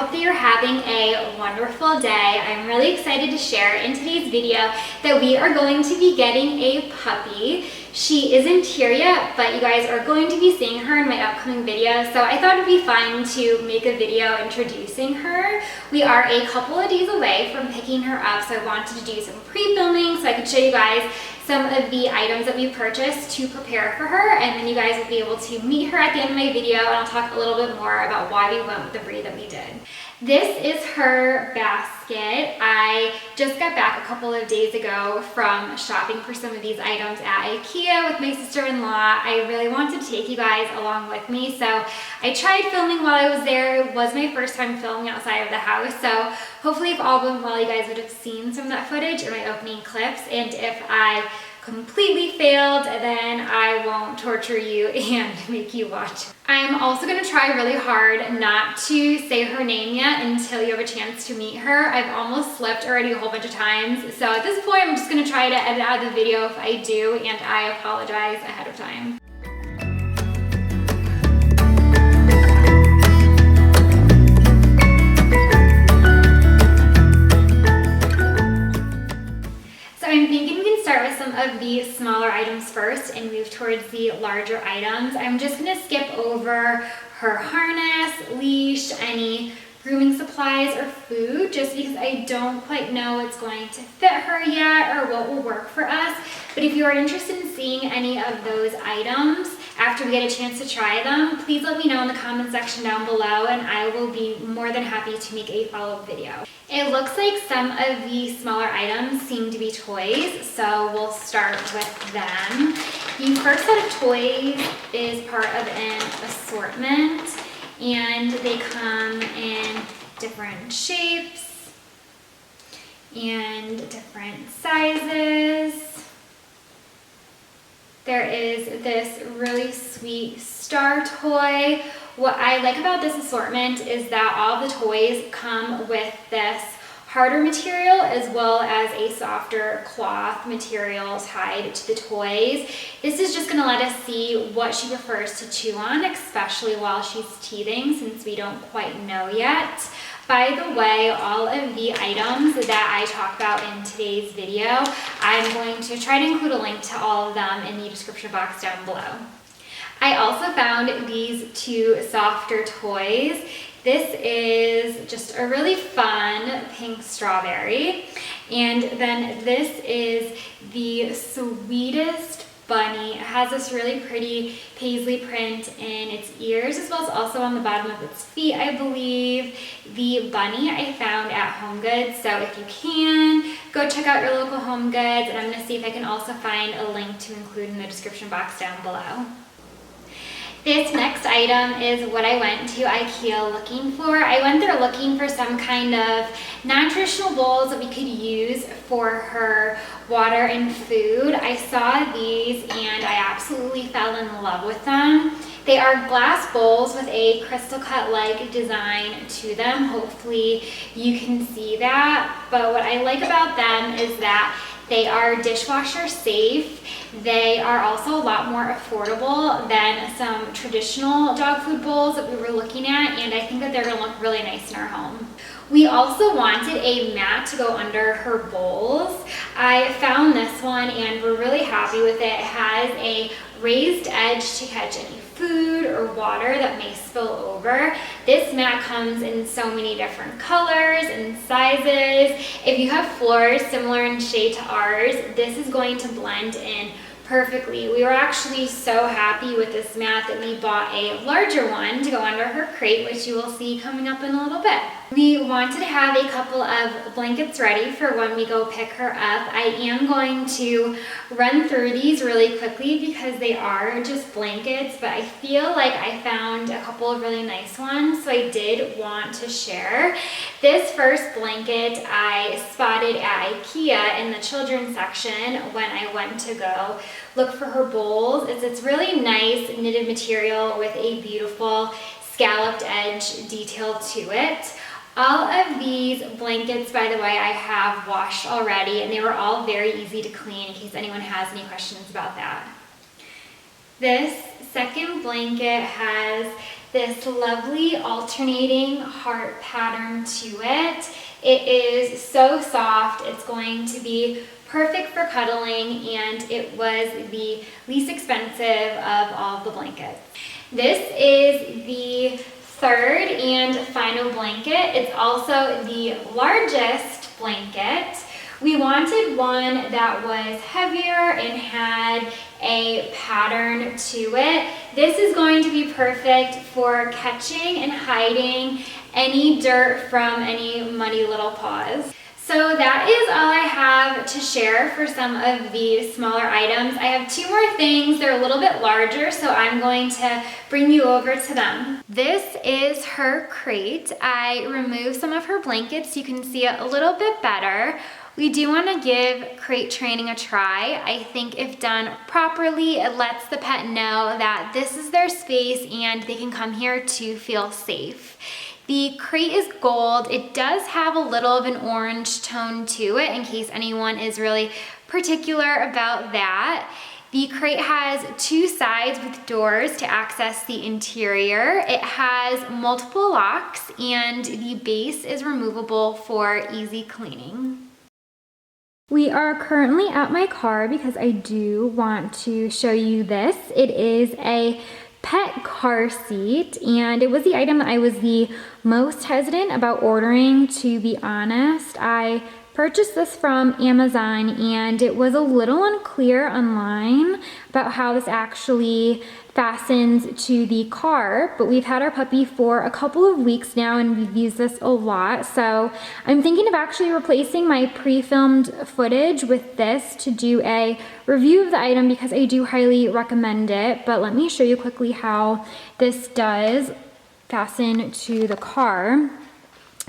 hope that you're having a wonderful day. I'm really excited to share in today's video that we are going to be getting a puppy. She isn't here yet, but you guys are going to be seeing her in my upcoming video, so I thought it'd be fun to make a video introducing her. We are a couple of days away from picking her up, so I wanted to do some pre-filming so I could show you guys some of the items that we purchased to prepare for her, and then you guys will be able to meet her at the end of my video, and I'll talk a little bit more about why we went with the breed that we did. This is her basket. I just got back a couple of days ago from shopping for some of these items at IKEA with my sister-in-law. I really wanted to take you guys along with me, so I tried filming while I was there. It was my first time filming outside of the house, so hopefully if all went well, you guys would have seen some of that footage in my opening clips, and if I completely failed, then I won't torture you and make you watch. I'm also going to try really hard not to say her name yet until you have a chance to meet her. I've almost slipped already a whole bunch of times, so at this point I'm just going to try to edit out the video if I do, and I apologize ahead of time. I'm thinking we can start with some of the smaller items first and move towards the larger items. I'm just going to skip over her harness, leash, any grooming supplies or food, just because I don't quite know what's going to fit her yet or what will work for us. But if you are interested in seeing any of those items after we get a chance to try them, please let me know in the comment section down below, and I will be more than happy to make a follow-up video. It looks like some of the smaller items seem to be toys, so we'll start with them. The first set of toys is part of an assortment, and they come in different shapes and different sizes. There is this really sweet star toy. What I like about this assortment is that all the toys come with this harder material as well as a softer cloth material tied to the toys. This is just going to let us see what she prefers to chew on, especially while she's teething, since we don't quite know yet. By the way, all of the items that I talk about in today's video, I'm going to try to include a link to all of them in the description box down below. I also found these two softer toys. This is just a really fun pink strawberry, and then this is the sweetest bunny. It has this really pretty paisley print in its ears, as well as also on the bottom of its feet, I believe. The bunny I found at Home Goods, so if you can, go check out your local Home Goods, and I'm going to see if I can also find a link to include in the description box down below. This next item is what I went to IKEA looking for. I went there looking for some kind of non-traditional bowls that we could use for her water and food. I saw these and I absolutely fell in love with them. They are glass bowls with a crystal cut-like design to them. Hopefully you can see that. But what I like about them is that they are dishwasher safe. They are also a lot more affordable than some traditional dog food bowls that we were looking at, and I think that they're gonna look really nice in our home. We also wanted a mat to go under her bowls. I found this one and we're really happy with it. It has a raised edge to catch any food or water that may spill over. This mat comes in so many different colors and sizes. If you have floors similar in shade to ours, this is going to blend in perfectly. We were actually so happy with this mat that we bought a larger one to go under her crate, which you will see coming up in a little bit. We wanted to have a couple of blankets ready for when we go pick her up. I am going to run through these really quickly because they are just blankets, but I feel like I found a couple of really nice ones, so I did want to share. This first blanket I spotted at IKEA in the children's section when I went to go look for her bowls. It's really nice knitted material with a beautiful scalloped edge detail to it. All of these blankets, by the way, I have washed already, and they were all very easy to clean in case anyone has any questions about that. This second blanket has this lovely alternating heart pattern to it. It is so soft. It's going to be perfect for cuddling, and it was the least expensive of all the blankets. This is the third and final blanket. It's also the largest blanket. We wanted one that was heavier and had a pattern to it. This is going to be perfect for catching and hiding any dirt from any muddy little paws. So that is all I have to share for some of these smaller items. I have two more things. They're a little bit larger, so I'm going to bring you over to them. This is her crate. I removed some of her blankets so you can see it a little bit better. We do want to give crate training a try. I think if done properly, it lets the pet know that this is their space and they can come here to feel safe. The crate is gold. It does have a little of an orange tone to it in case anyone is really particular about that. The crate has two sides with doors to access the interior. It has multiple locks and the base is removable for easy cleaning. We are currently at my car because I do want to show you this. It is a pet car seat, and it was the item that I was the most hesitant about ordering, to be honest. I purchased this from Amazon, and it was a little unclear online about how this actually fastens to the car, but we've had our puppy for a couple of weeks now and we've used this a lot. So I'm thinking of actually replacing my pre-filmed footage with this to do a review of the item because I do highly recommend it. But let me show you quickly how this does fasten to the car.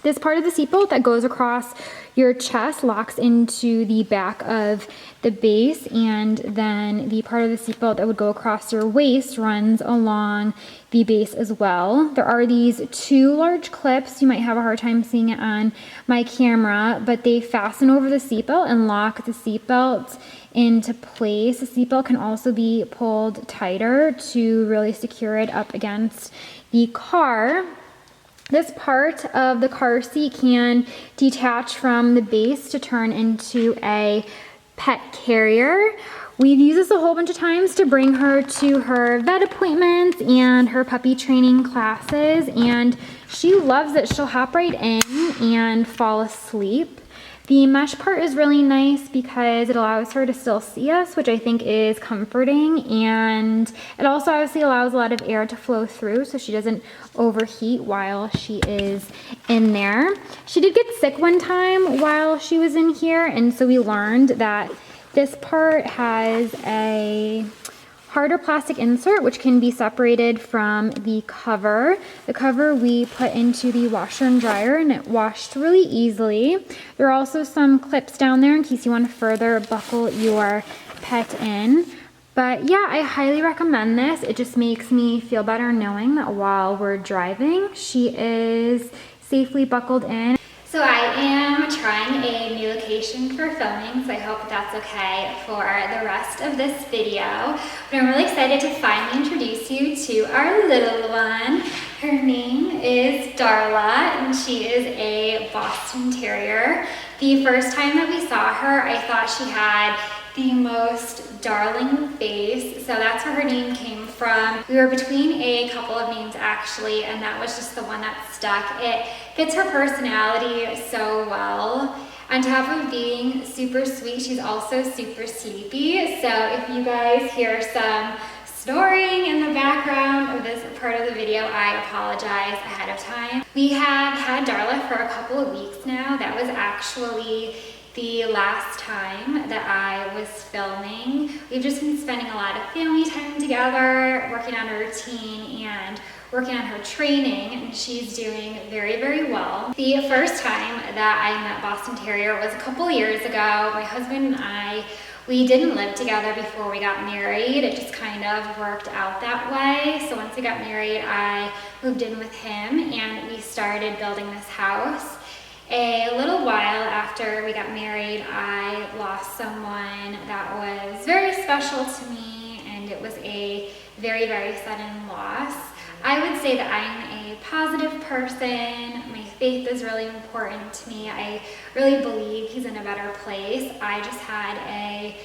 This part of the seatbelt that goes across your chest locks into the back of the base, and then the part of the seatbelt that would go across your waist runs along the base as well. There are these two large clips. You might have a hard time seeing it on my camera, but they fasten over the seatbelt and lock the seatbelt into place. The seatbelt can also be pulled tighter to really secure it up against the car. This part of the car seat can detach from the base to turn into a pet carrier. We've used this a whole bunch of times to bring her to her vet appointments and her puppy training classes, and she loves it. She'll hop right in and fall asleep. The mesh part is really nice because it allows her to still see us, which I think is comforting, and it also obviously allows a lot of air to flow through so she doesn't overheat while she is in there. She did get sick one time while she was in here, and so we learned that this part has a harder plastic insert which can be separated from the cover. The cover we put into the washer and dryer and it washed really easily. There are also some clips down there in case you want to further buckle your pet in. But yeah, I highly recommend this. It just makes me feel better knowing that while we're driving, she is safely buckled in. So I am trying a new location for filming, so I hope that's okay for the rest of this video. But I'm really excited to finally introduce you to our little one. Her name is Darla, and she is a Boston Terrier. The first time that we saw her, I thought she had the most darling face, so that's where her name came from. We were between a couple of names actually, and that was just the one that stuck. It fits her personality so well. On top of being super sweet, she's also super sleepy, so if you guys hear some snoring in the background of this part of the video, I apologize ahead of time. We have had Darla for a couple of weeks now. That was actually the last time that I was filming. We've just been spending a lot of family time together, working on her routine and working on her training, and she's doing very, very well. The first time that I met Boston Terrier was a couple years ago. My husband and I, we didn't live together before we got married. It just kind of worked out that way. So once we got married, I moved in with him and we started building this house. A little while after we got married, I lost someone that was very special to me, and it was a very, very sudden loss. I would say that I'm a positive person. My faith is really important to me. I really believe he's in a better place. I just had a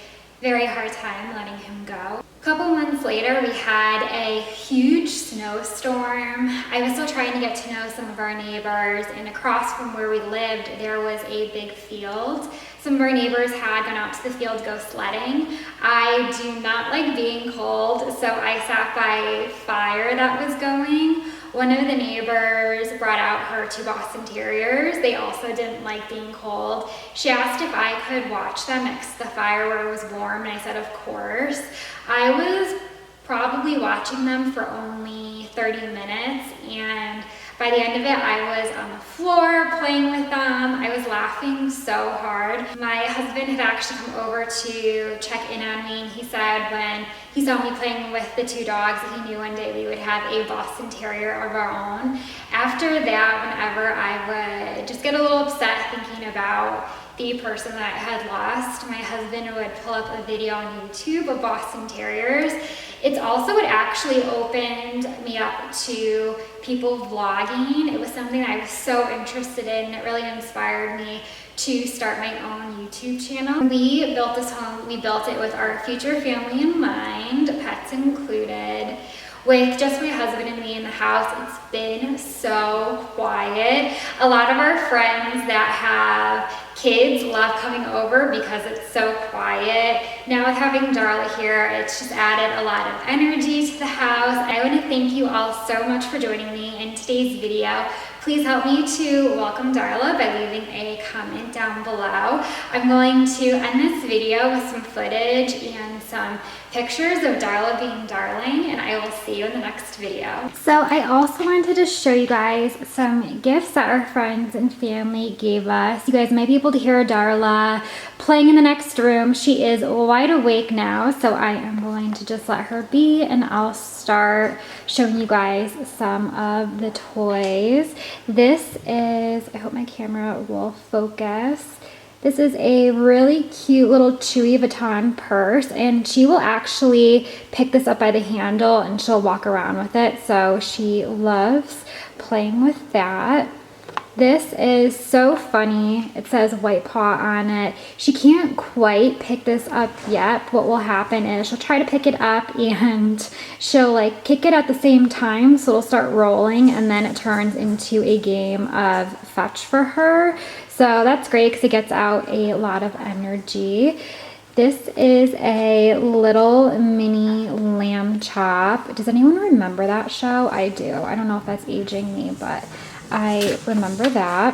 very hard time letting him go. A couple months later, we had a huge snowstorm. I was still trying to get to know some of our neighbors, and across from where we lived, there was a big field. Some of our neighbors had gone out to the field to go sledding. I do not like being cold, so I sat by a fire that was going. One of the neighbors brought out her 2 Boston Terriers. They also didn't like being cold. She asked if I could watch them next to the fire where it was warm, and I said, of course. I was probably watching them for only 30 minutes, and by the end of it, I was on the floor playing with them. I was laughing so hard. My husband had actually come over to check in on me, and he said when he saw me playing with the 2 dogs that he knew one day we would have a Boston Terrier of our own. After that, whenever I would just get a little upset thinking about the person that I had lost, my husband would pull up a video on YouTube of Boston Terriers. It's also what actually opened me up to people vlogging. It was something that I was so interested in. It really inspired me to start my own YouTube channel. We built this home, we built it with our future family in mind, pets included. With just my husband and me in the house, it's been so quiet. A lot of our friends that have kids love coming over because it's so quiet. Now with having Darla here, it's just added a lot of energy to the house. I want to thank you all so much for joining me in today's video. Please help me to welcome Darla by leaving a comment down below. I'm going to end this video with some footage and some pictures of Darla being darling, and I will see you in the next video. So I also wanted to show you guys some gifts that our friends and family gave us. You guys might be able to hear Darla playing in the next room. She is wide awake now, so I am going to just let her be, and I'll start showing you guys some of the toys. This is, I hope my camera will focus. This is a really cute little Chewy Vuitton purse, and she will actually pick this up by the handle and she'll walk around with it, so she loves playing with that. This is so funny. It says White Paw on it. She can't quite pick this up yet. What will happen is she'll try to pick it up and she'll like kick it at the same time, so it'll start rolling, and then it turns into a game of fetch for her. So that's great because it gets out a lot of energy. This is a little mini lamb chop. Does anyone remember that show? I do. I don't know if that's aging me, but I remember that.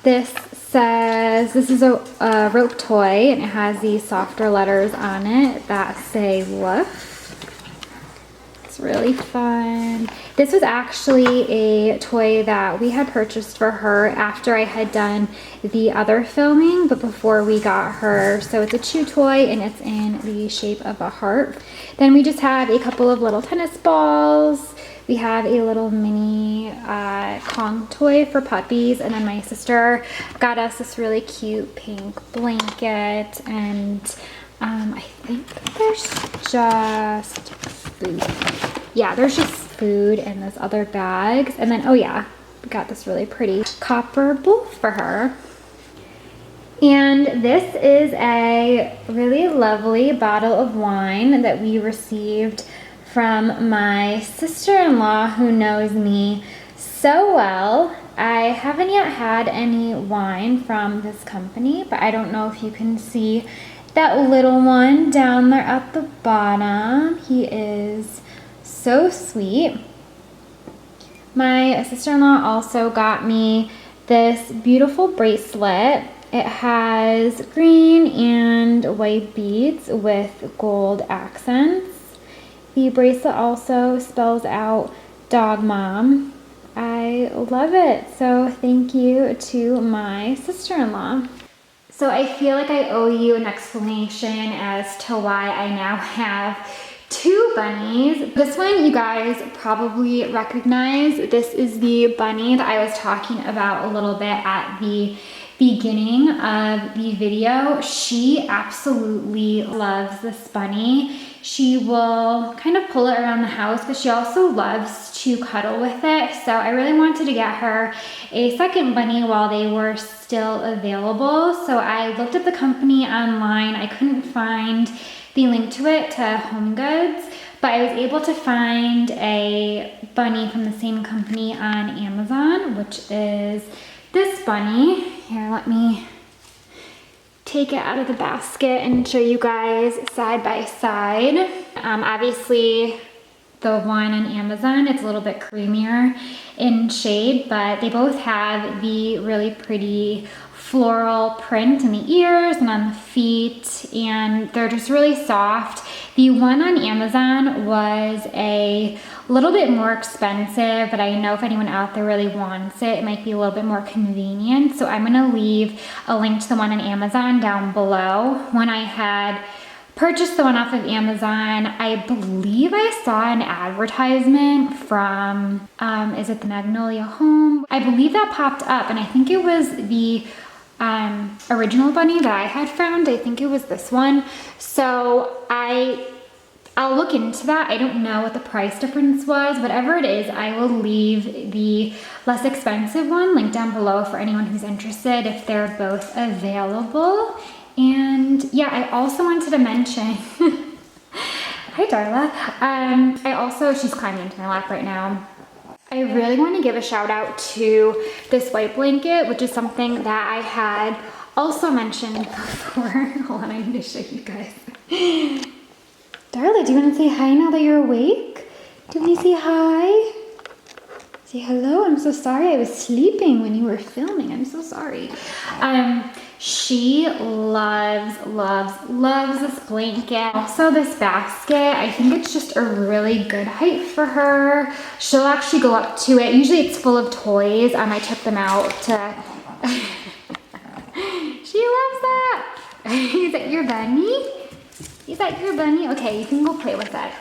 This says, this is a rope toy, and it has these softer letters on it that say woof. It's really fun. This was actually a toy that we had purchased for her after I had done the other filming, but before we got her. So it's a chew toy, and it's in the shape of a heart. Then we just have a couple of little tennis balls. We have a little mini Kong toy for puppies, and then my sister got us this really cute pink blanket, and I think there's just food. Yeah, there's just food in those other bags. And then, oh yeah, we got this really pretty copper bowl for her. And this is a really lovely bottle of wine that we received from my sister-in-law, who knows me so well. I haven't yet had any wine from this company, but I don't know if you can see that little one down there at the bottom. He is so sweet. My sister-in-law also got me this beautiful bracelet. It has green and white beads with gold accents. The bracelet also spells out dog mom. I love it. So thank you to my sister-in-law. So I feel like I owe you an explanation as to why I now have 2 bunnies. This one you guys probably recognize. This is the bunny that I was talking about a little bit at the beginning of the video, she absolutely loves this bunny. She will kind of pull it around the house, but she also loves to cuddle with it. So I really wanted to get her a second bunny while they were still available. So I looked at the company online. I couldn't find the link to it to Home Goods, but I was able to find a bunny from the same company on Amazon, which is this bunny. Here, let me take it out of the basket and show you guys side by side. Obviously, the one on Amazon, it's a little bit creamier in shade, but they both have the really pretty floral print in the ears and on the feet, and they're just really soft. The one on Amazon was a little bit more expensive, but I know if anyone out there really wants it, it might be a little bit more convenient. So I'm gonna leave a link to the one on Amazon down below. When I had purchased the one off of Amazon, I believe I saw an advertisement from, is it the Magnolia Home? I believe that popped up, and I think it was the original bunny that I had found. I think it was this one. So I'll look into that. I don't know what the price difference was. Whatever it is, I will leave the less expensive one linked down below for anyone who's interested if they're both available. And yeah, I also wanted to mention, hi Darla. She's climbing into my lap right now. I really want to give a shout out to this white blanket, which is something that I had also mentioned before. Hold on, I need to show you guys. Darla, do you want to say hi now that you're awake? Do you want to say hi? Say hello. I'm so sorry. I was sleeping when you were filming. I'm so sorry. She loves this blanket. Also this basket, I think it's just a really good height for her. She'll actually go up to it. Usually it's full of toys. I took them out to... She loves that. Is that your bunny? Is that your bunny? Okay, you can go play with that.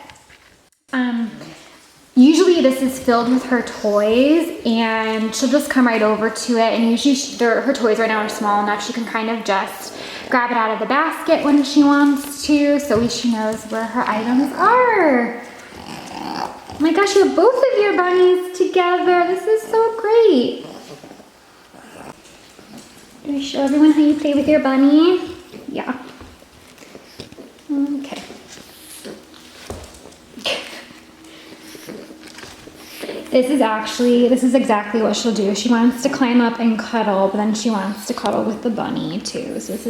Usually this is filled with her toys, and she'll just come right over to it, and usually her toys right now are small enough she can kind of just grab it out of the basket when she wants to, so at least she knows where her items are. Oh my gosh, you have both of your bunnies together. This is so great. Can you show everyone how you play with your bunny? Yeah. Okay. This is exactly what she'll do. She wants to climb up and cuddle, but then she wants to cuddle with the bunny too. So this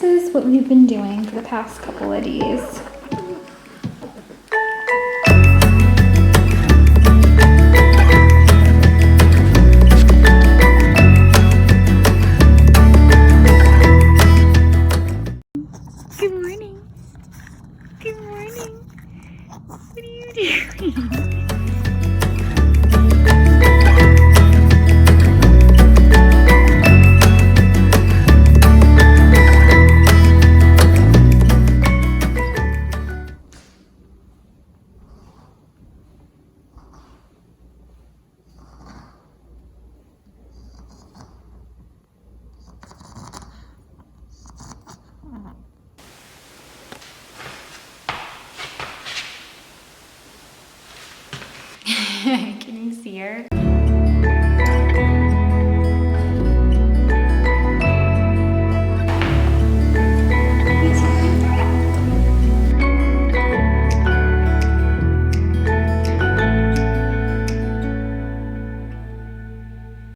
is what we've been doing for the past couple of days. Good morning. Good morning. What are you doing? Can you see her?